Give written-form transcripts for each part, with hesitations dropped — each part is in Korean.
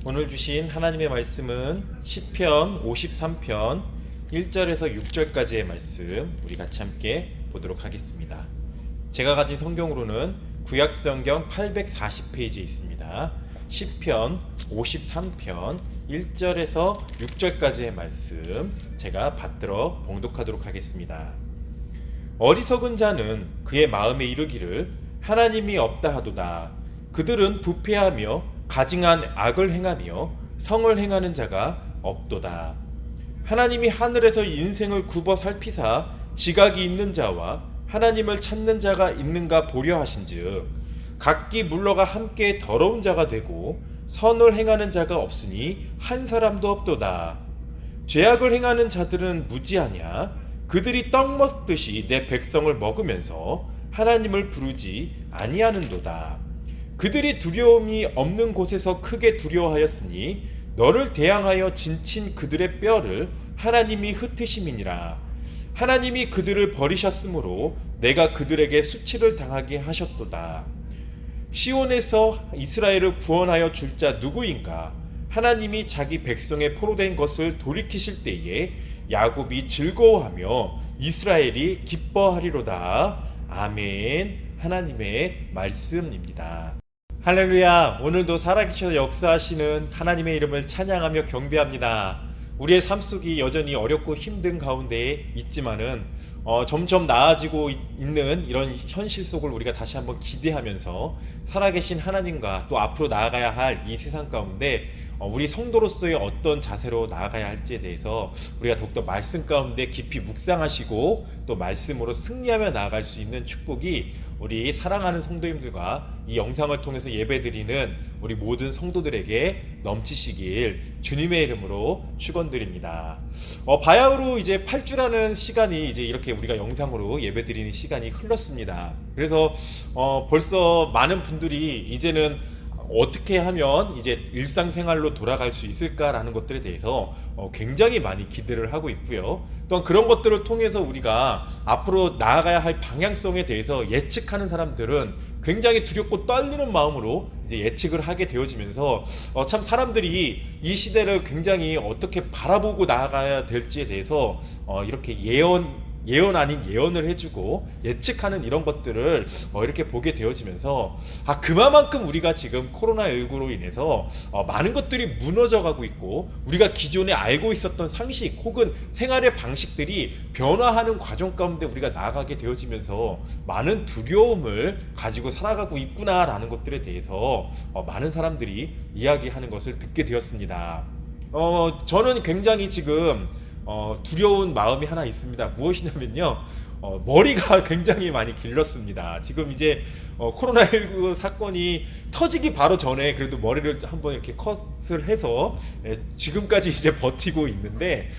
오늘 주신 하나님의 말씀은 시편 53편 1절에서 6절까지의 말씀 우리 같이 함께 보도록 하겠습니다. 제가 가진 성경으로는 구약성경 840페이지에 있습니다. 시편 53편 1절에서 6절까지의 말씀 제가 받들어 봉독하도록 하겠습니다. 어리석은 자는 그의 마음에 이르기를 하나님이 없다 하도다. 그들은 부패하며 가증한 악을 행하며 성을 행하는 자가 없도다. 하나님이 하늘에서 인생을 굽어 살피사 지각이 있는 자와 하나님을 찾는 자가 있는가 보려 하신즉 각기 물러가 함께 더러운 자가 되고 선을 행하는 자가 없으니 한 사람도 없도다. 죄악을 행하는 자들은 무지하냐? 그들이 떡 먹듯이 내 백성을 먹으면서 하나님을 부르지 아니하는도다. 그들이 두려움이 없는 곳에서 크게 두려워하였으니 너를 대항하여 진친 그들의 뼈를 하나님이 흩으심이니라. 하나님이 그들을 버리셨으므로 내가 그들에게 수치를 당하게 하셨도다. 시온에서 이스라엘을 구원하여 줄 자 누구인가? 하나님이 자기 백성의 포로된 것을 돌이키실 때에 야곱이 즐거워하며 이스라엘이 기뻐하리로다. 아멘. 하나님의 말씀입니다. 할렐루야. 오늘도 살아계셔서 역사하시는 하나님의 이름을 찬양하며 경배합니다. 우리의 삶 속이 여전히 어렵고 힘든 가운데 있지만은 점점 나아지고 있는 이런 현실 속을 우리가 다시 한번 기대하면서 살아계신 하나님과 또 앞으로 나아가야 할 이 세상 가운데 우리 성도로서의 어떤 자세로 나아가야 할지에 대해서 우리가 더욱더 말씀 가운데 깊이 묵상하시고 또 말씀으로 승리하며 나아갈 수 있는 축복이 우리 사랑하는 성도님들과 이 영상을 통해서 예배드리는 우리 모든 성도들에게 넘치시길 주님의 이름으로 축원드립니다. 바야흐로 이제 8주라는 시간이 이제 이렇게 우리가 영상으로 예배드리는 시간이 흘렀습니다. 그래서 벌써 많은 분들이 이제는 어떻게 하면 이제 일상생활로 돌아갈 수 있을까라는 것들에 대해서 굉장히 많이 기대를 하고 있고요. 또한 그런 것들을 통해서 우리가 앞으로 나아가야 할 방향성에 대해서 예측하는 사람들은 굉장히 두렵고 떨리는 마음으로 이제 예측을 하게 되어지면서 참 사람들이 이 시대를 굉장히 어떻게 바라보고 나아가야 될지에 대해서 이렇게 예언 아닌 예언을 해주고 예측하는 이런 것들을 이렇게 보게 되어지면서 그만큼 우리가 지금 코로나19로 인해서 많은 것들이 무너져가고 있고 우리가 기존에 알고 있었던 상식 혹은 생활의 방식들이 변화하는 과정 가운데 우리가 나아가게 되어지면서 많은 두려움을 가지고 살아가고 있구나라는 것들에 대해서 많은 사람들이 이야기하는 것을 듣게 되었습니다. 저는 굉장히 지금 두려운 마음이 하나 있습니다. 무엇이냐면요, 머리가 굉장히 많이 길렀습니다. 지금 이제 코로나19 사건이 터지기 바로 전에 그래도 머리를 한번 이렇게 컷을 해서 지금까지 이제 버티고 있는데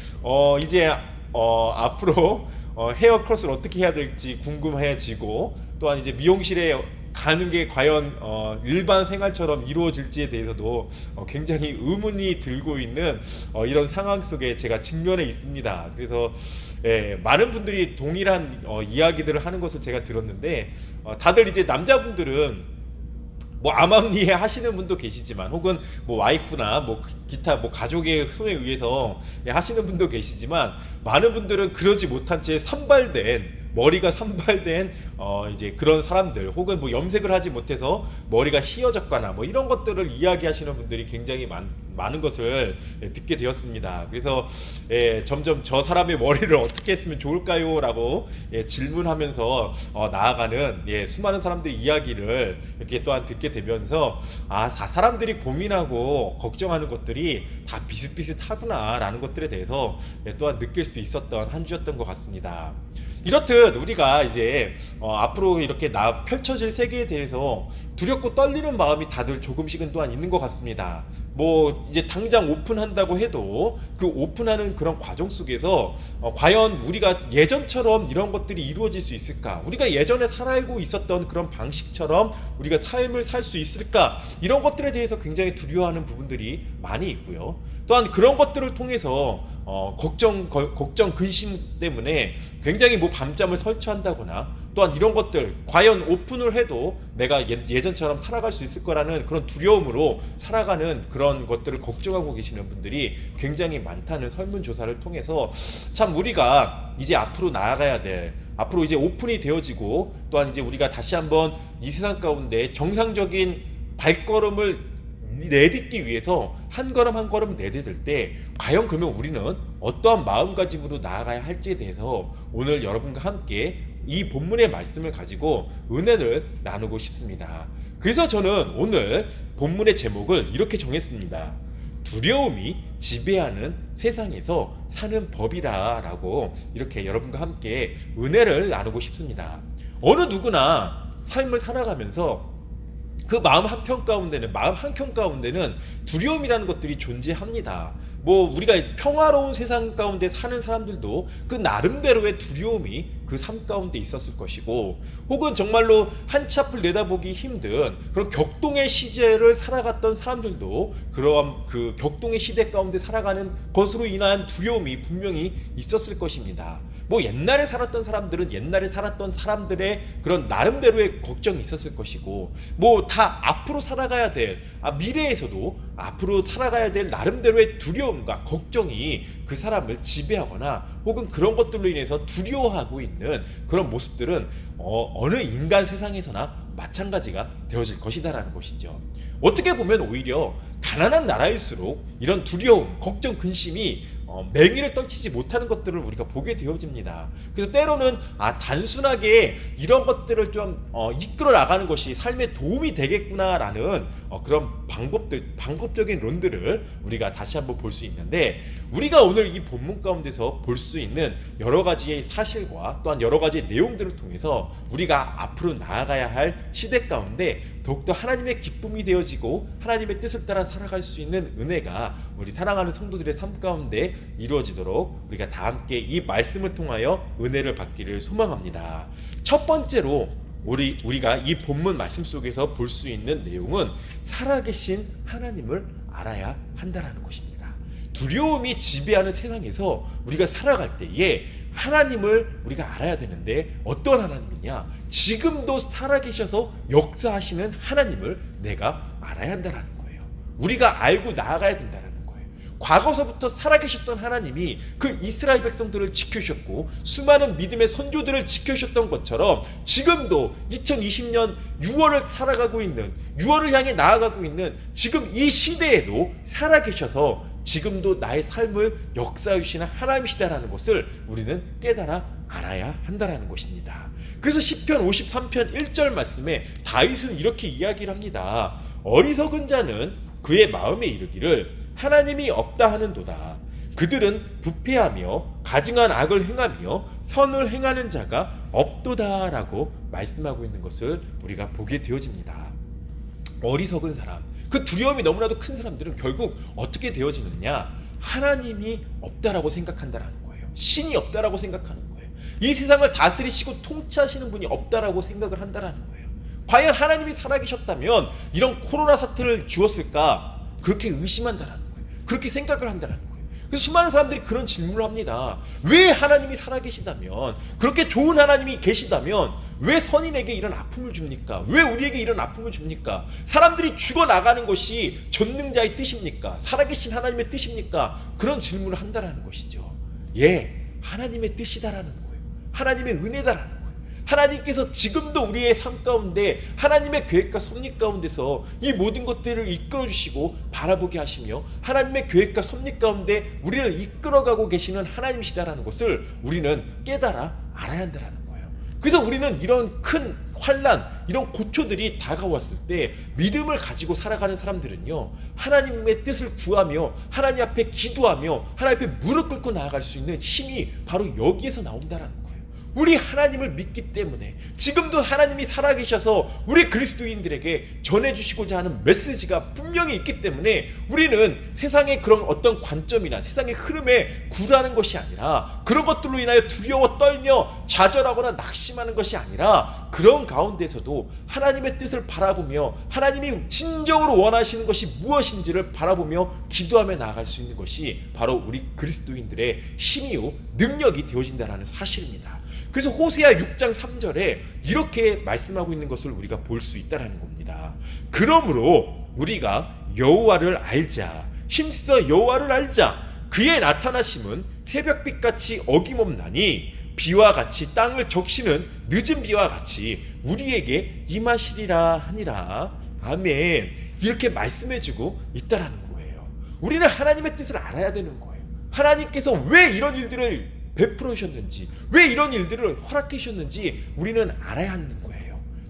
이제 앞으로 헤어컷을 어떻게 해야 될지 궁금해지고 또한 이제 미용실에 가는 게 과연 일반 생활처럼 이루어질지에 대해서도 굉장히 의문이 들고 있는 이런 상황 속에 제가 직면해 있습니다. 그래서 많은 분들이 동일한 이야기들을 하는 것을 제가 들었는데 다들 이제 남자분들은 뭐 암암리에 하시는 분도 계시지만 혹은 뭐 와이프나 뭐 기타 뭐 가족의 손에 의해서 하시는 분도 계시지만 많은 분들은 그러지 못한 채 머리가 산발된 이제 그런 사람들 혹은 뭐 염색을 하지 못해서 머리가 휘어졌거나 뭐 이런 것들을 이야기하시는 분들이 굉장히 많은 것을 듣게 되었습니다. 그래서 점점 저 사람의 머리를 어떻게 했으면 좋을까요? 라고 질문하면서 나아가는 수많은 사람들의 이야기를 이렇게 또한 듣게 되면서 다 사람들이 고민하고 걱정하는 것들이 다 비슷비슷하구나 라는 것들에 대해서 또한 느낄 수 있었던 한 주였던 것 같습니다. 이렇듯 우리가 이제 앞으로 이렇게 펼쳐질 세계에 대해서 두렵고 떨리는 마음이 다들 조금씩은 또한 있는 것 같습니다. 뭐 이제 당장 오픈한다고 해도 그 오픈하는 그런 과정 속에서 과연 우리가 예전처럼 이런 것들이 이루어질 수 있을까? 우리가 예전에 살아알고 있었던 그런 방식처럼 우리가 삶을 살 수 있을까? 이런 것들에 대해서 굉장히 두려워하는 부분들이 많이 있고요. 또한 그런 것들을 통해서 걱정, 근심 때문에 굉장히 뭐 밤잠을 설치한다거나, 또한 이런 것들 과연 오픈을 해도 내가 예전처럼 살아갈 수 있을 거라는 그런 두려움으로 살아가는 그런 것들을 걱정하고 계시는 분들이 굉장히 많다는 설문조사를 통해서 참 우리가 이제 앞으로 나아가야 될, 앞으로 이제 오픈이 되어지고, 또한 이제 우리가 다시 한번 이 세상 가운데 정상적인 발걸음을 내딛기 위해서 한 걸음 한 걸음 내딛을 때 과연 그러면 우리는 어떠한 마음가짐으로 나아가야 할지에 대해서 오늘 여러분과 함께 이 본문의 말씀을 가지고 은혜를 나누고 싶습니다. 그래서 저는 오늘 본문의 제목을 이렇게 정했습니다. 두려움이 지배하는 세상에서 사는 법이다 라고 이렇게 여러분과 함께 은혜를 나누고 싶습니다. 어느 누구나 삶을 살아가면서 그 마음 한켠 가운데는 두려움이라는 것들이 존재합니다. 뭐 우리가 평화로운 세상 가운데 사는 사람들도 그 나름대로의 두려움이 그 삶 가운데 있었을 것이고, 혹은 정말로 한치 앞을 내다보기 힘든 그런 격동의 시대를 살아갔던 사람들도 그러한 그 격동의 시대 가운데 살아가는 것으로 인한 두려움이 분명히 있었을 것입니다. 뭐 옛날에 살았던 사람들은 옛날에 살았던 사람들의 그런 나름대로의 걱정이 있었을 것이고, 뭐 다 앞으로 살아가야 될 미래에서도 앞으로 살아가야 될 나름대로의 두려움과 걱정이 그 사람을 지배하거나 혹은 그런 것들로 인해서 두려워하고 있는 그런 모습들은 어느 인간 세상에서나 마찬가지가 되어질 것이다라는 것이죠. 어떻게 보면 오히려 가난한 나라일수록 이런 두려움, 걱정, 근심이 맹위를 떨치지 못하는 것들을 우리가 보게 되어집니다. 그래서 때로는 단순하게 이런 것들을 좀 이끌어 나가는 것이 삶에 도움이 되겠구나라는 그런 방법적인 론들을 우리가 다시 한번 볼 수 있는데, 우리가 오늘 이 본문 가운데서 볼 수 있는 여러 가지의 사실과 또한 여러 가지의 내용들을 통해서 우리가 앞으로 나아가야 할 시대 가운데 더욱더 하나님의 기쁨이 되어지고 하나님의 뜻을 따라 살아갈 수 있는 은혜가 우리 사랑하는 성도들의 삶 가운데 이루어지도록 우리가 다 함께 이 말씀을 통하여 은혜를 받기를 소망합니다. 첫 번째로 우리가 이 본문 말씀 속에서 볼 수 있는 내용은 살아계신 하나님을 알아야 한다라는 것입니다. 두려움이 지배하는 세상에서 우리가 살아갈 때에 하나님을 우리가 알아야 되는데, 어떤 하나님이냐? 지금도 살아계셔서 역사하시는 하나님을 내가 알아야 한다는 거예요. 우리가 알고 나아가야 된다는 거예요. 과거서부터 살아계셨던 하나님이 그 이스라엘 백성들을 지켜주셨고 수많은 믿음의 선조들을 지켜주셨던 것처럼 지금도 2020년 6월을 살아가고 있는, 6월을 향해 나아가고 있는 지금 이 시대에도 살아계셔서 지금도 나의 삶을 역사해 주시는 하나님이시다라는 것을 우리는 깨달아 알아야 한다라는 것입니다. 그래서 시편 53편 1절 말씀에 다윗은 이렇게 이야기를 합니다. 어리석은 자는 그의 마음에 이르기를 하나님이 없다 하는도다. 그들은 부패하며 가증한 악을 행하며 선을 행하는 자가 없도다라고 말씀하고 있는 것을 우리가 보게 되어집니다. 어리석은 사람, 그 두려움이 너무나도 큰 사람들은 결국 어떻게 되어지느냐? 하나님이 없다라고 생각한다라는 거예요. 신이 없다라고 생각하는 거예요. 이 세상을 다스리시고 통치하시는 분이 없다라고 생각을 한다라는 거예요. 과연 하나님이 살아계셨다면 이런 코로나 사태를 주었을까? 그렇게 의심한다라는 거예요. 그렇게 생각을 한다라는 거예요. 그래서 수많은 사람들이 그런 질문을 합니다. 왜 하나님이 살아계시다면, 그렇게 좋은 하나님이 계시다면 왜 선인에게 이런 아픔을 줍니까? 왜 우리에게 이런 아픔을 줍니까? 사람들이 죽어나가는 것이 전능자의 뜻입니까? 살아계신 하나님의 뜻입니까? 그런 질문을 한다라는 것이죠. 예, 하나님의 뜻이다라는 거예요. 하나님의 은혜다라는 거예요. 하나님께서 지금도 우리의 삶 가운데 하나님의 계획과 섭리 가운데서 이 모든 것들을 이끌어주시고 바라보게 하시며 하나님의 계획과 섭리 가운데 우리를 이끌어가고 계시는 하나님이시다라는 것을 우리는 깨달아 알아야 한다는 거예요. 그래서 우리는 이런 큰 환난, 이런 고초들이 다가왔을 때 믿음을 가지고 살아가는 사람들은요, 하나님의 뜻을 구하며 하나님 앞에 기도하며 하나님 앞에 무릎 꿇고 나아갈 수 있는 힘이 바로 여기에서 나온다라는 거예요. 우리 하나님을 믿기 때문에 지금도 하나님이 살아계셔서 우리 그리스도인들에게 전해주시고자 하는 메시지가 분명히 있기 때문에 우리는 세상의 그런 어떤 관점이나 세상의 흐름에 굴하는 것이 아니라, 그런 것들로 인하여 두려워 떨며 좌절하거나 낙심하는 것이 아니라, 그런 가운데서도 하나님의 뜻을 바라보며 하나님이 진정으로 원하시는 것이 무엇인지를 바라보며 기도하며 나아갈 수 있는 것이 바로 우리 그리스도인들의 힘이요 능력이 되어진다는 사실입니다. 그래서 호세아 6장 3절에 이렇게 말씀하고 있는 것을 우리가 볼 수 있다는 겁니다. 그러므로 우리가 여호와를 알자, 힘써 여호와를 알자. 그의 나타나심은 새벽빛같이 어김없나니 비와 같이 땅을 적시는 늦은 비와 같이 우리에게 임하시리라 하니라. 아멘. 이렇게 말씀해주고 있다라는 거예요. 우리는 하나님의 뜻을 알아야 되는 거예요. 하나님께서 왜 이런 일들을 베풀어 주셨는지, 왜 이런 일들을 허락해 주셨는지 우리는 알아야 하는 거예요.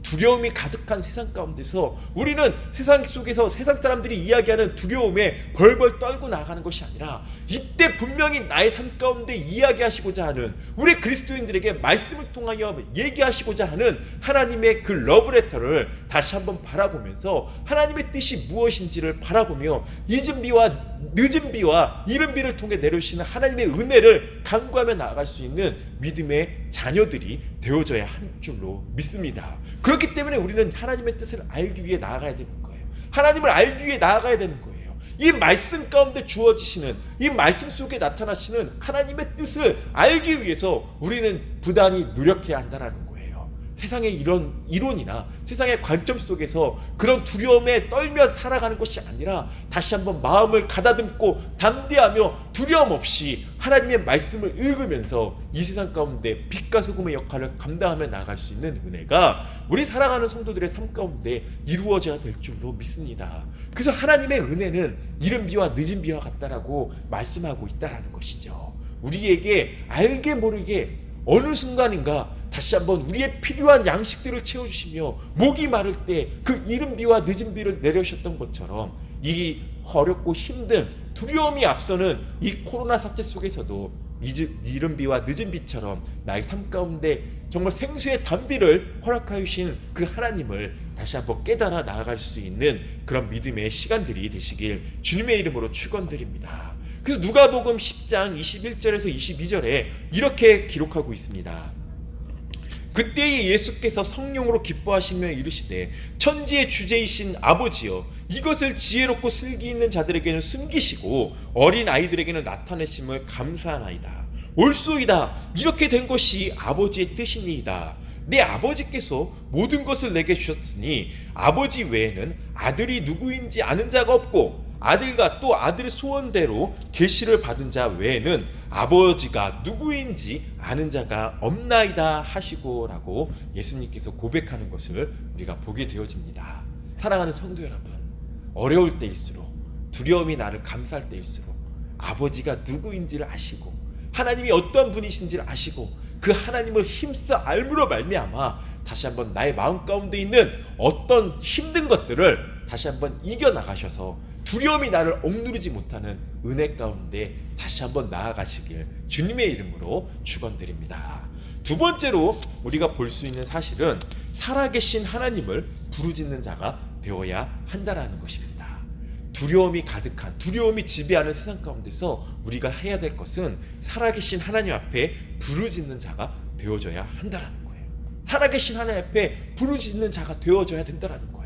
두려움이 가득한 세상 가운데서 우리는 세상 속에서 세상 사람들이 이야기하는 두려움에 벌벌 떨고 나가는 것이 아니라, 이때 분명히 나의 삶 가운데 이야기하시고자 하는, 우리 그리스도인들에게 말씀을 통하여 얘기하시고자 하는 하나님의 그 러브레터를 다시 한번 바라보면서 하나님의 뜻이 무엇인지를 바라보며 늦은 비와 이른 비를 통해 내려주시는 하나님의 은혜를 간구하며 나아갈 수 있는 믿음의 자녀들이 되어져야 한 줄로 믿습니다. 그렇기 때문에 우리는 하나님의 뜻을 알기 위해 나아가야 되는 거예요. 하나님을 알기 위해 나아가야 되는 거예요. 이 말씀 가운데 주어지시는, 이 말씀 속에 나타나시는 하나님의 뜻을 알기 위해서 우리는 부단히 노력해야 한다는 거예요. 세상의 이런 이론이나 세상의 관점 속에서 그런 두려움에 떨며 살아가는 것이 아니라, 다시 한번 마음을 가다듬고 담대하며 두려움 없이 하나님의 말씀을 읽으면서 이 세상 가운데 빛과 소금의 역할을 감당하며 나아갈 수 있는 은혜가 우리 살아가는 성도들의 삶 가운데 이루어져야 될 줄로 믿습니다. 그래서 하나님의 은혜는 이른 비와 늦은 비와 같다라고 말씀하고 있다라는 것이죠. 우리에게 알게 모르게 어느 순간인가 다시 한번 우리의 필요한 양식들을 채워주시며, 목이 마를 때 그 이른 비와 늦은 비를 내려주셨던 것처럼, 이 어렵고 힘든 두려움이 앞서는 이 코로나 사태 속에서도 이른 비와 늦은 비처럼 나의 삶 가운데 정말 생수의 단비를 허락하여 주신 그 하나님을 다시 한번 깨달아 나아갈 수 있는 그런 믿음의 시간들이 되시길 주님의 이름으로 축원드립니다. 그래서 누가복음 10장 21절에서 22절에 이렇게 기록하고 있습니다. 그때에 예수께서 성령으로 기뻐하시며 이르시되, 천지의 주제이신 아버지여, 이것을 지혜롭고 슬기 있는 자들에게는 숨기시고 어린 아이들에게는 나타내심을 감사하나이다. 옳소이다. 이렇게 된 것이 아버지의 뜻이니이다. 내 아버지께서 모든 것을 내게 주셨으니 아버지 외에는 아들이 누구인지 아는 자가 없고, 아들과 또 아들의 소원대로 계시를 받은 자 외에는 아버지가 누구인지 아는 자가 없나이다 하시고라고 예수님께서 고백하는 것을 우리가 보게 되어집니다. 사랑하는 성도 여러분, 어려울 때일수록, 두려움이 나를 감쌀 때일수록 아버지가 누구인지를 아시고 하나님이 어떤 분이신지를 아시고 그 하나님을 힘써 알므로 말미암아 다시 한번 나의 마음 가운데 있는 어떤 힘든 것들을 다시 한번 이겨나가셔서 두려움이 나를 억누르지 못하는 은혜 가운데 다시 한번 나아가시길 주님의 이름으로 축원드립니다. 두 번째로 우리가 볼 수 있는 사실은 살아계신 하나님을 부르짖는 자가 되어야 한다는 것입니다. 두려움이 가득한, 두려움이 지배하는 세상 가운데서 우리가 해야 될 것은 살아계신 하나님 앞에 부르짖는 자가 되어져야 한다는 거예요. 살아계신 하나님 앞에 부르짖는 자가 되어져야 된다는 거예요.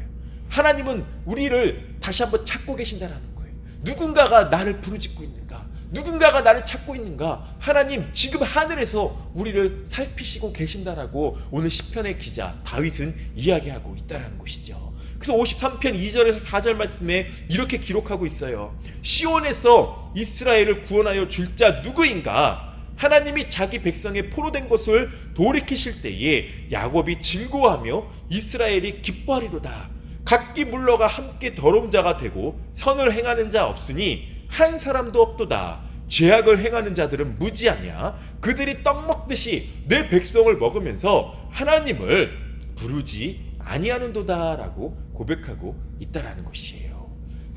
하나님은 우리를 다시 한번 찾고 계신다는 거예요. 누군가가 나를 부르짖고 있는가? 누군가가 나를 찾고 있는가? 하나님 지금 하늘에서 우리를 살피시고 계신다라고 오늘 시편의 기자 다윗은 이야기하고 있다는 것이죠. 그래서 53편 2절에서 4절 말씀에 이렇게 기록하고 있어요. 시온에서 이스라엘을 구원하여 줄 자 누구인가? 하나님이 자기 백성의 포로된 것을 돌이키실 때에 야곱이 즐거워하며 이스라엘이 기뻐하리로다. 각기 물러가 함께 더러운 자가 되고 선을 행하는 자 없으니 한 사람도 없도다. 죄악을 행하는 자들은 무지하냐? 그들이 떡 먹듯이 내 백성을 먹으면서 하나님을 부르지 아니하는도다라고 고백하고 있다라는 것이에요.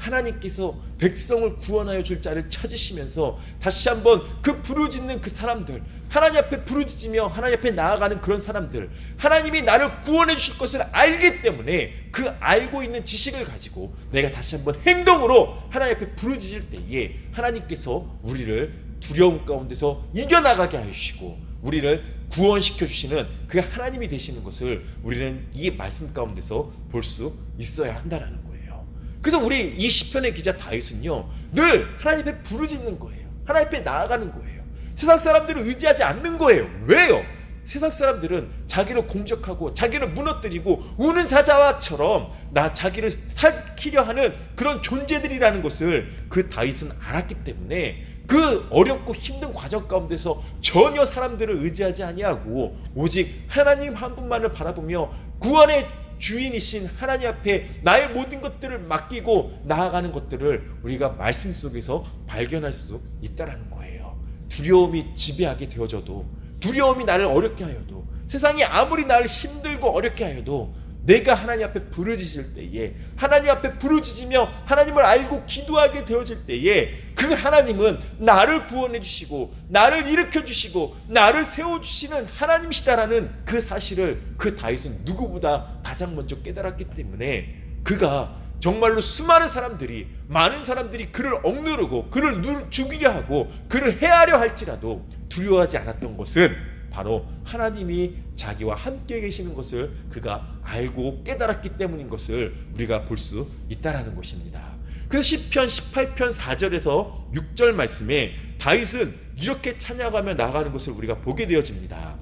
하나님께서 백성을 구원하여 줄 자를 찾으시면서 다시 한번 그 부르짖는 그 사람들, 하나님 앞에 부르짖으며 하나님 앞에 나아가는 그런 사람들, 하나님이 나를 구원해 주실 것을 알기 때문에 그 알고 있는 지식을 가지고 내가 다시 한번 행동으로 하나님 앞에 부르짖을 때에 하나님께서 우리를 두려움 가운데서 이겨나가게 하시고 우리를 구원시켜 주시는 그 하나님이 되시는 것을 우리는 이 말씀 가운데서 볼 수 있어야 한다는 거예요. 그래서 우리 이 시편의 기자 다윗은요, 늘 하나님 앞에 부르짖는 거예요. 하나님 앞에 나아가는 거예요. 세상 사람들을 의지하지 않는 거예요. 왜요? 세상 사람들은 자기를 공격하고 자기를 무너뜨리고 우는 사자와처럼 자기를 살키려 하는 그런 존재들이라는 것을 그 다윗은 알았기 때문에 그 어렵고 힘든 과정 가운데서 전혀 사람들을 의지하지 아니하고 오직 하나님 한 분만을 바라보며 구원의 주인이신 하나님 앞에 나의 모든 것들을 맡기고 나아가는 것들을 우리가 말씀 속에서 발견할 수 있다는 거예요. 두려움이 지배하게 되어져도, 두려움이 나를 어렵게 하여도, 세상이 아무리 나를 힘들고 어렵게 하여도 내가 하나님 앞에 부르짖을 때에, 하나님 앞에 부르짖으며 하나님을 알고 기도하게 되어질 때에 그 하나님은 나를 구원해 주시고 나를 일으켜 주시고 나를 세워주시는 하나님이시다라는 그 사실을 그 다윗은 누구보다 가장 먼저 깨달았기 때문에 그가 정말로 수많은 사람들이, 많은 사람들이 그를 억누르고 그를 죽이려 하고 그를 해하려 할지라도 두려워하지 않았던 것은 바로 하나님이 자기와 함께 계시는 것을 그가 알고 깨달았기 때문인 것을 우리가 볼 수 있다라는 것입니다. 그래서 시편 18편 4절에서 6절 말씀에 다윗은 이렇게 찬양하며 나아가는 것을 우리가 보게 되어집니다.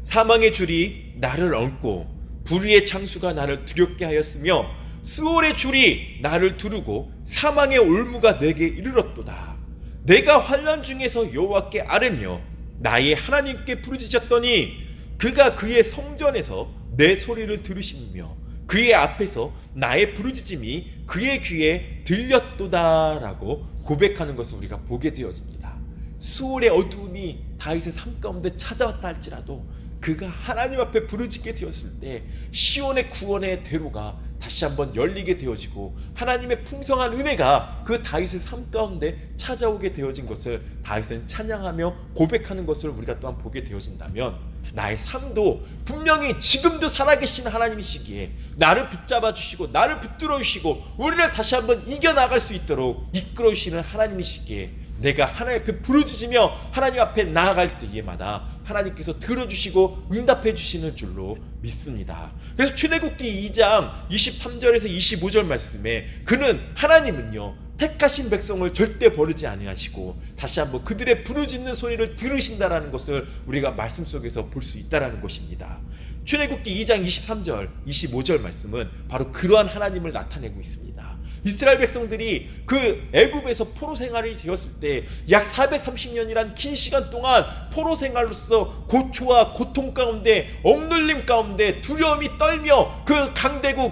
사망의 줄이 나를 얹고 불의의 창수가 나를 두렵게 하였으며 스올의 줄이 나를 두르고 사망의 올무가 내게 이르렀도다. 내가 환난 중에서 여호와께 아뢰며 나의 하나님께 부르짖었더니 그가 그의 성전에서 내 소리를 들으시며 그의 앞에서 나의 부르짖음이 그의 귀에 들렸도다라고 고백하는 것을 우리가 보게 되어집니다. 수월의 어두움이 다윗의 삶 가운데 찾아왔다 할지라도 그가 하나님 앞에 부르짖게 되었을 때 시온의 구원의 대로가 다시 한번 열리게 되어지고 하나님의 풍성한 은혜가 그 다윗의 삶 가운데 찾아오게 되어진 것을 다윗은 찬양하며 고백하는 것을 우리가 또한 보게 되어진다면 나의 삶도 분명히 지금도 살아계신 하나님이시기에 나를 붙잡아 주시고 나를 붙들어 주시고 우리를 다시 한번 이겨나갈 수 있도록 이끌어 주시는 하나님이시기에 내가 하나님 앞에 부르짖으며 하나님 앞에 나아갈 때에마다 하나님께서 들어주시고 응답해 주시는 줄로 믿습니다. 그래서 출애굽기 2장 23절에서 25절 말씀에 그는 하나님은요 택하신 백성을 절대 버리지 아니하시고 다시 한번 그들의 부르짖는 소리를 들으신다라는 것을 우리가 말씀 속에서 볼 수 있다라는 것입니다. 출애굽기 2장 23절 25절 말씀은 바로 그러한 하나님을 나타내고 있습니다. 이스라엘 백성들이 그 애굽에서 포로 생활이 되었을 때 약 430년이란 긴 시간 동안 포로 생활로서 고초와 고통 가운데 억눌림 가운데 두려움이 떨며 그 강대국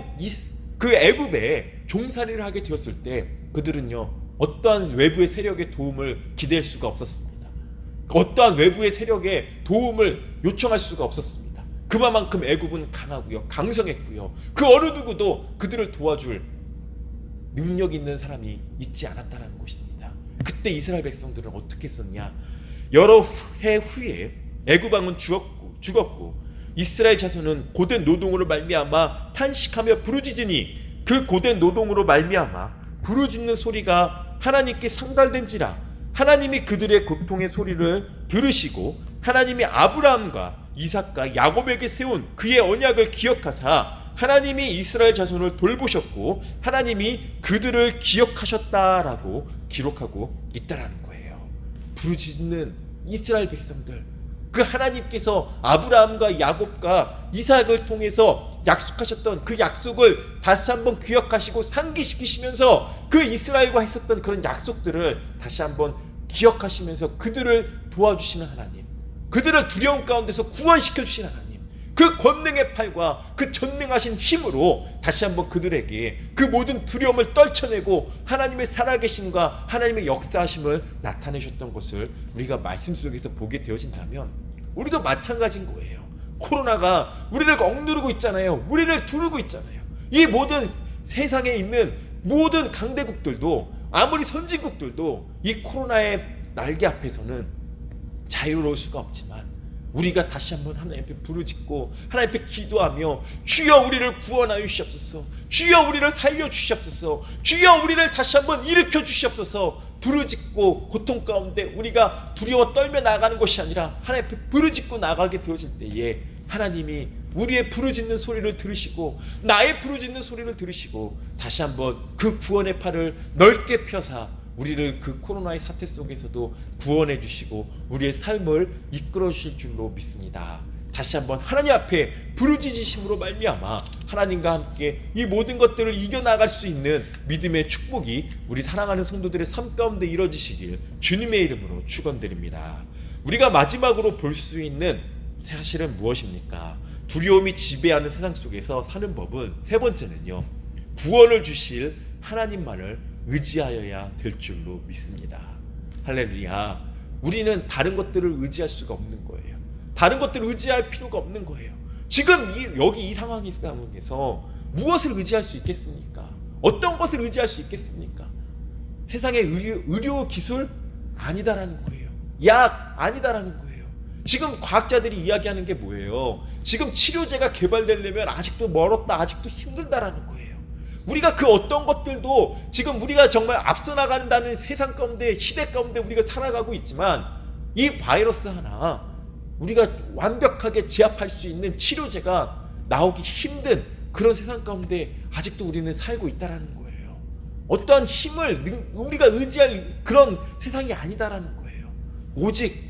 그 애굽에 종살이를 하게 되었을 때 그들은요 어떠한 외부의 세력의 도움을 기대할 수가 없었습니다. 어떠한 외부의 세력의 도움을 요청할 수가 없었습니다. 그만큼 애굽은 강하고요 강성했고요 그 어느 누구도 그들을 도와줄 능력 있는 사람이 있지 않았다는 것입니다. 그때 이스라엘 백성들은 어떻게 했었냐? 여러 해 후에 애굽 왕은 죽었고 이스라엘 자손은 고된 노동으로 말미암아 탄식하며 부르짖으니 그 고된 노동으로 말미암아 부르짖는 소리가 하나님께 상달된지라 하나님이 그들의 고통의 소리를 들으시고 하나님이 아브라함과 이삭과 야곱에게 세운 그의 언약을 기억하사 하나님이 이스라엘 자손을 돌보셨고 하나님이 그들을 기억하셨다라고 기록하고 있다라는 거예요. 부르짖는 이스라엘 백성들, 그 하나님께서 아브라함과 야곱과 이삭을 통해서 약속하셨던 그 약속을 다시 한번 기억하시고 상기시키시면서 그 이스라엘과 했었던 그런 약속들을 다시 한번 기억하시면서 그들을 도와주시는 하나님, 그들을 두려움 가운데서 구원시켜 주시는 하나님, 그 권능의 팔과 그 전능하신 힘으로 다시 한번 그들에게 그 모든 두려움을 떨쳐내고 하나님의 살아계심과 하나님의 역사하심을 나타내셨던 것을 우리가 말씀 속에서 보게 되어진다면 우리도 마찬가지인 거예요. 코로나가 우리를 억누르고 있잖아요. 우리를 두르고 있잖아요. 이 모든 세상에 있는 모든 강대국들도, 아무리 선진국들도 이 코로나의 날개 앞에서는 자유로울 수가 없지만, 우리가 다시 한번 하나님 앞에 부르짖고 하나님 앞에 기도하며 주여 우리를 구원하여 주시옵소서, 주여 우리를 살려 주시옵소서, 주여 우리를 다시 한번 일으켜 주시옵소서 부르짖고, 고통 가운데 우리가 두려워 떨며 나가는 것이 아니라 하나님 앞에 부르짖고 나가게 되어질 때에 하나님이 우리의 부르짖는 소리를 들으시고, 나의 부르짖는 소리를 들으시고, 다시 한번 그 구원의 팔을 넓게 펴사 우리를 그 코로나의 사태 속에서도 구원해 주시고 우리의 삶을 이끌어 주실 줄로 믿습니다. 다시 한번 하나님 앞에 부르짖으심으로 말미암아 하나님과 함께 이 모든 것들을 이겨나갈 수 있는 믿음의 축복이 우리 사랑하는 성도들의 삶 가운데 이루어지시길 주님의 이름으로 축원드립니다. 우리가 마지막으로 볼 수 있는 사실은 무엇입니까? 두려움이 지배하는 세상 속에서 사는 법은 세 번째는요, 구원을 주실 하나님만을 의지하여야 될 줄로 믿습니다. 할렐루야. 우리는 다른 것들을 의지할 수가 없는 거예요. 다른 것들을 의지할 필요가 없는 거예요. 지금 여기 이 상황에서 무엇을 의지할 수 있겠습니까? 어떤 것을 의지할 수 있겠습니까? 세상의 의료 기술 아니다라는 거예요. 약 아니다라는 거예요. 지금 과학자들이 이야기하는 게 뭐예요? 지금 치료제가 개발되려면 아직도 멀었다, 아직도 힘들다라는 거예요. 우리가 그 어떤 것들도 지금 우리가 정말 앞서 나간다는 세상 가운데, 시대 가운데 우리가 살아가고 있지만, 이 바이러스 하나 우리가 완벽하게 제압할 수 있는 치료제가 나오기 힘든 그런 세상 가운데 아직도 우리는 살고 있다라는 거예요. 어떠한 힘을 우리가 의지할 그런 세상이 아니다라는 거예요. 오직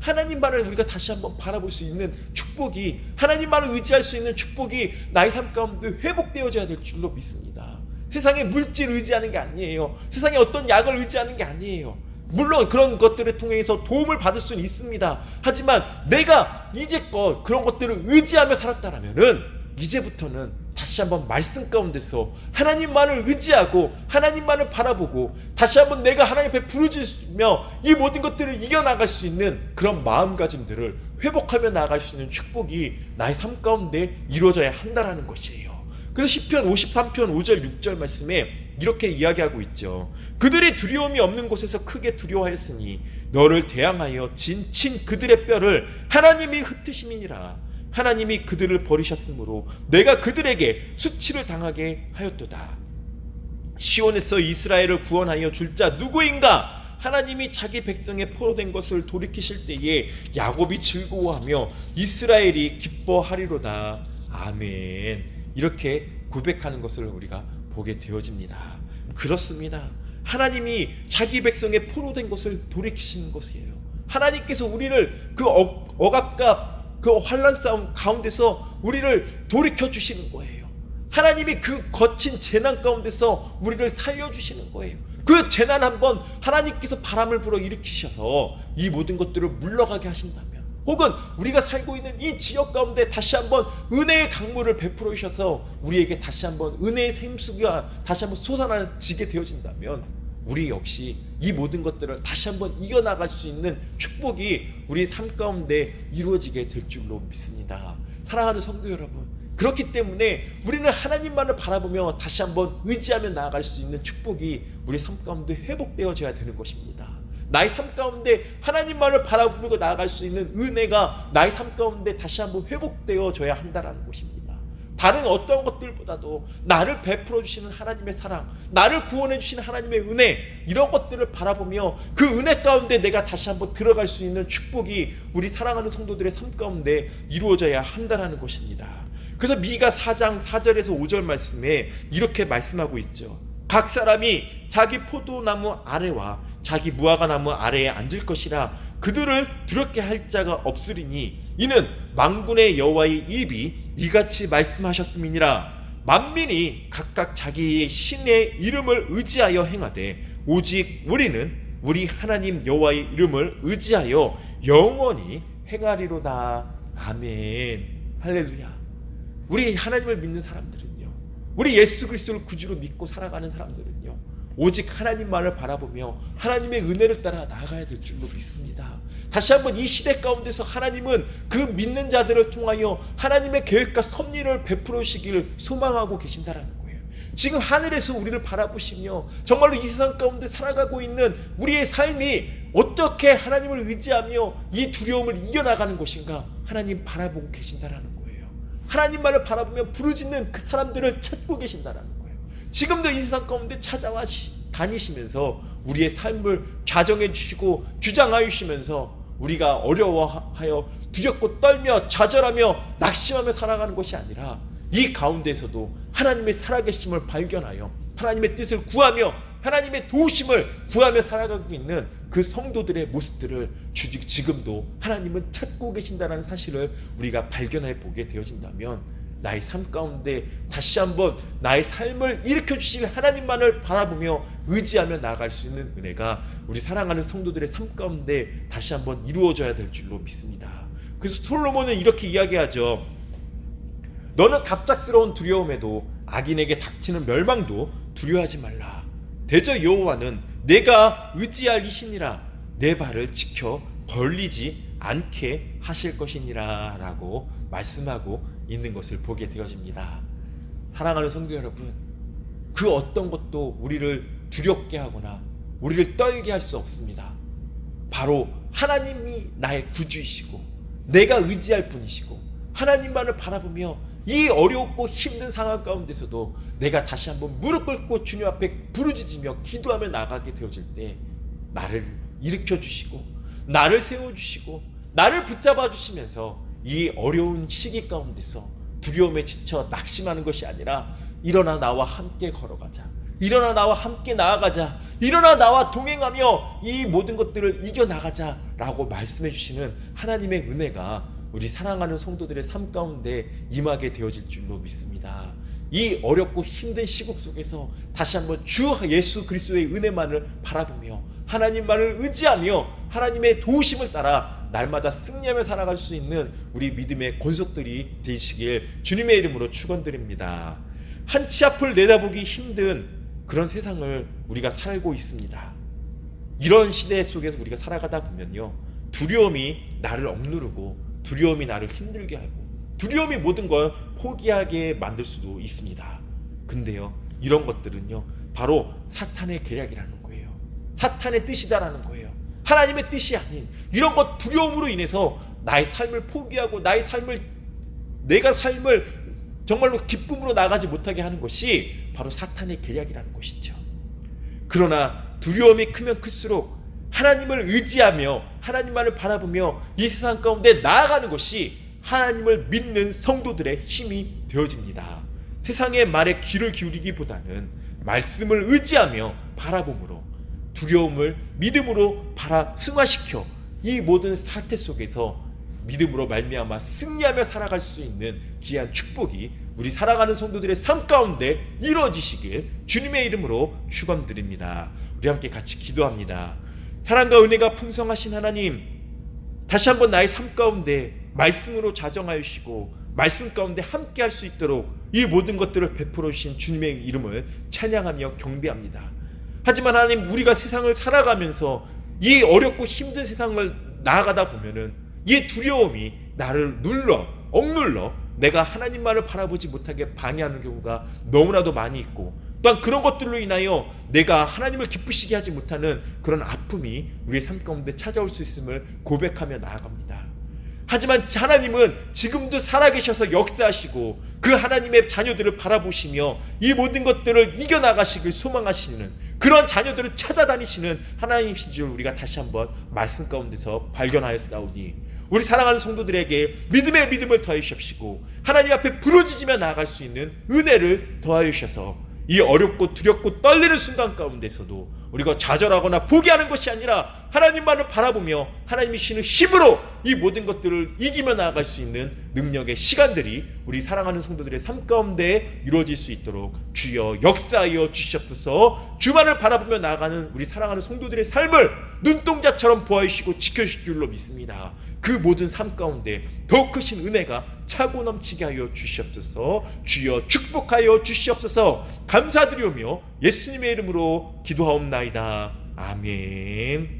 하나님만을 우리가 다시 한번 바라볼 수 있는 축복이, 하나님만을 의지할 수 있는 축복이 나의 삶 가운데 회복되어져야 될 줄로 믿습니다. 세상의 물질을 의지하는 게 아니에요. 세상의 어떤 약을 의지하는 게 아니에요. 물론 그런 것들을 통해서 도움을 받을 수는 있습니다. 하지만 내가 이제껏 그런 것들을 의지하며 살았다라면은 이제부터는 다시 한번 말씀 가운데서 하나님만을 의지하고 하나님만을 바라보고 다시 한번 내가 하나님 앞에 부르짖으며 이 모든 것들을 이겨나갈 수 있는 그런 마음가짐들을 회복하며 나아갈 수 있는 축복이 나의 삶 가운데 이루어져야 한다라는 것이에요. 그래서 시편 53편 5절 6절 말씀에 이렇게 이야기하고 있죠. 그들이 두려움이 없는 곳에서 크게 두려워하였으니 너를 대항하여 친 그들의 뼈를 하나님이 흩으심이니라. 하나님이 그들을 버리셨으므로 내가 그들에게 수치를 당하게 하였도다. 시온에서 이스라엘을 구원하여 줄 자 누구인가? 하나님이 자기 백성의 포로된 것을 돌이키실 때에 야곱이 즐거워하며 이스라엘이 기뻐하리로다. 아멘. 이렇게 고백하는 것을 우리가 보게 되어집니다. 그렇습니다. 하나님이 자기 백성의 포로된 것을 돌이키시는 것이에요. 하나님께서 우리를 그 억압과 그 환난 싸움 가운데서 우리를 돌이켜 주시는 거예요. 하나님이 그 거친 재난 가운데서 우리를 살려주시는 거예요. 그 재난 한번 하나님께서 바람을 불어 일으키셔서 이 모든 것들을 물러가게 하신다면, 혹은 우리가 살고 있는 이 지역 가운데 다시 한번 은혜의 강물을 베풀어 주셔서 우리에게 다시 한번 은혜의 샘수가 다시 한번 솟아나지게 되어진다면, 우리 역시 이 모든 것들을 다시 한번 이겨나갈 수 있는 축복이 우리 삶 가운데 이루어지게 될 줄로 믿습니다. 사랑하는 성도 여러분, 그렇기 때문에 우리는 하나님만을 바라보며 다시 한번 의지하며 나아갈 수 있는 축복이 우리 삶 가운데 회복되어져야 되는 것입니다. 나의 삶 가운데 하나님만을 바라보며 나아갈 수 있는 은혜가 나의 삶 가운데 다시 한번 회복되어져야 한다는 것입니다. 다른 어떤 것들보다도 나를 베풀어 주시는 하나님의 사랑, 나를 구원해 주시는 하나님의 은혜, 이런 것들을 바라보며 그 은혜 가운데 내가 다시 한번 들어갈 수 있는 축복이 우리 사랑하는 성도들의 삶 가운데 이루어져야 한다는 것입니다. 그래서 미가 4장 4절에서 5절 말씀에 이렇게 말씀하고 있죠. 각 사람이 자기 포도나무 아래와 자기 무화과나무 아래에 앉을 것이라. 그들을 두렵게 할 자가 없으리니 이는 만군의 여호와의 입이 이같이 말씀하셨음이니라. 만민이 각각 자기의 신의 이름을 의지하여 행하되 오직 우리는 우리 하나님 여호와의 이름을 의지하여 영원히 행하리로다. 아멘. 할렐루야. 우리 하나님을 믿는 사람들은요, 우리 예수 그리스도를 구주로 믿고 살아가는 사람들은요, 오직 하나님만을 바라보며 하나님의 은혜를 따라 나아가야 될 줄로 믿습니다. 다시 한번 이 시대 가운데서 하나님은 그 믿는 자들을 통하여 하나님의 계획과 섭리를 베풀어 주시기를 소망하고 계신다라는 거예요. 지금 하늘에서 우리를 바라보시며 정말로 이 세상 가운데 살아가고 있는 우리의 삶이 어떻게 하나님을 의지하며 이 두려움을 이겨나가는 것인가 하나님 바라보고 계신다라는 거예요. 하나님만을 바라보며 부르짖는 그 사람들을 찾고 계신다라는 거예요. 지금도 이 세상 가운데 찾아와 다니시면서 우리의 삶을 좌정해 주시고 주장하여 주시면서 우리가 어려워하여 두렵고 떨며 좌절하며 낙심하며 살아가는 것이 아니라 이 가운데서도 하나님의 살아계심을 발견하여 하나님의 뜻을 구하며 하나님의 도우심을 구하며 살아가고 있는 그 성도들의 모습들을 지금도 하나님은 찾고 계신다는 사실을 우리가 발견해 보게 되어진다면 나의 삶 가운데 다시 한번 나의 삶을 일으켜 주실 하나님만을 바라보며 의지하며 나아갈 수 있는 은혜가 우리 사랑하는 성도들의 삶 가운데 다시 한번 이루어져야 될 줄로 믿습니다. 그래서 솔로몬은 이렇게 이야기하죠. 너는 갑작스러운 두려움에도 악인에게 닥치는 멸망도 두려워하지 말라. 대저 여호와는 내가 의지할 이시니라. 내 발을 지켜 벌리지 않게 하실 것이니라 라고 말씀하고 있는 것을 보게 되어집니다. 사랑하는 성도 여러분, 그 어떤 것도 우리를 두렵게 하거나 우리를 떨게 할 수 없습니다. 바로 하나님이 나의 구주이시고 내가 의지할 분이시고 하나님만을 바라보며 이 어렵고 힘든 상황 가운데서도 내가 다시 한번 무릎 꿇고 주님 앞에 부르짖으며 기도하며 나가게 되어질 때 나를 일으켜 주시고 나를 세워주시고 나를 붙잡아 주시면서 이 어려운 시기 가운데서 두려움에 지쳐 낙심하는 것이 아니라 일어나 나와 함께 걸어가자, 일어나 나와 함께 나아가자, 일어나 나와 동행하며 이 모든 것들을 이겨나가자 라고 말씀해 주시는 하나님의 은혜가 우리 사랑하는 성도들의 삶 가운데 임하게 되어질 줄로 믿습니다. 이 어렵고 힘든 시국 속에서 다시 한번 주 예수 그리스도의 은혜만을 바라보며 하나님만을 의지하며 하나님의 도우심을 따라 날마다 승리하며 살아갈 수 있는 우리 믿음의 권속들이 되시길 주님의 이름으로 축원드립니다. 한치 앞을 내다보기 힘든 그런 세상을 우리가 살고 있습니다. 이런 시대 속에서 우리가 살아가다 보면요, 두려움이 나를 억누르고 두려움이 나를 힘들게 하고 두려움이 모든 걸 포기하게 만들 수도 있습니다. 근데요, 이런 것들은요 바로 사탄의 계략이라는 거예요. 사탄의 뜻이다라는 거예요. 하나님의 뜻이 아닌 이런 것 두려움으로 인해서 나의 삶을 포기하고 나의 삶을 내가 삶을 정말로 기쁨으로 나가지 못하게 하는 것이 바로 사탄의 계략이라는 것이죠. 그러나 두려움이 크면 클수록 하나님을 의지하며 하나님만을 바라보며 이 세상 가운데 나아가는 것이 하나님을 믿는 성도들의 힘이 되어집니다. 세상의 말에 귀를 기울이기보다는 말씀을 의지하며 바라봄으로 두려움을 믿음으로 승화시켜 이 모든 사태 속에서 믿음으로 말미암아 승리하며 살아갈 수 있는 귀한 축복이 우리 살아가는 성도들의 삶 가운데 이루어지시길 주님의 이름으로 축원드립니다. 우리 함께 같이 기도합니다. 사랑과 은혜가 풍성하신 하나님, 다시 한번 나의 삶 가운데 말씀으로 자정하여 주시고 말씀 가운데 함께 할 수 있도록 이 모든 것들을 베풀어 주신 주님의 이름을 찬양하며 경배합니다. 하지만 하나님, 우리가 세상을 살아가면서 이 어렵고 힘든 세상을 나아가다 보면은 이 두려움이 나를 억눌러 내가 하나님만을 바라보지 못하게 방해하는 경우가 너무나도 많이 있고, 또한 그런 것들로 인하여 내가 하나님을 기쁘시게 하지 못하는 그런 아픔이 우리의 삶 가운데 찾아올 수 있음을 고백하며 나아갑니다. 하지만 하나님은 지금도 살아계셔서 역사하시고 그 하나님의 자녀들을 바라보시며 이 모든 것들을 이겨나가시길 소망하시는 그런 자녀들을 찾아다니시는 하나님이신 줄 우리가 다시 한번 말씀 가운데서 발견하였사오니, 우리 사랑하는 성도들에게 믿음의 믿음을 더해 주십시고 하나님 앞에 부르짖으며 나아갈 수 있는 은혜를 더하여 주셔서 이 어렵고 두렵고 떨리는 순간 가운데서도 우리가 좌절하거나 포기하는 것이 아니라 하나님만을 바라보며 하나님이 주시는 힘으로 이 모든 것들을 이기며 나아갈 수 있는 능력의 시간들이 우리 사랑하는 성도들의 삶 가운데 이루어질 수 있도록 주여 역사하여 주시옵소서. 주만을 바라보며 나아가는 우리 사랑하는 성도들의 삶을 눈동자처럼 보아주시고 지켜주실 줄로 믿습니다. 그 모든 삶 가운데 더 크신 은혜가 차고 넘치게 하여 주시옵소서. 주여 축복하여 주시옵소서. 감사드리오며 예수님의 이름으로 기도하옵나이다. 아멘.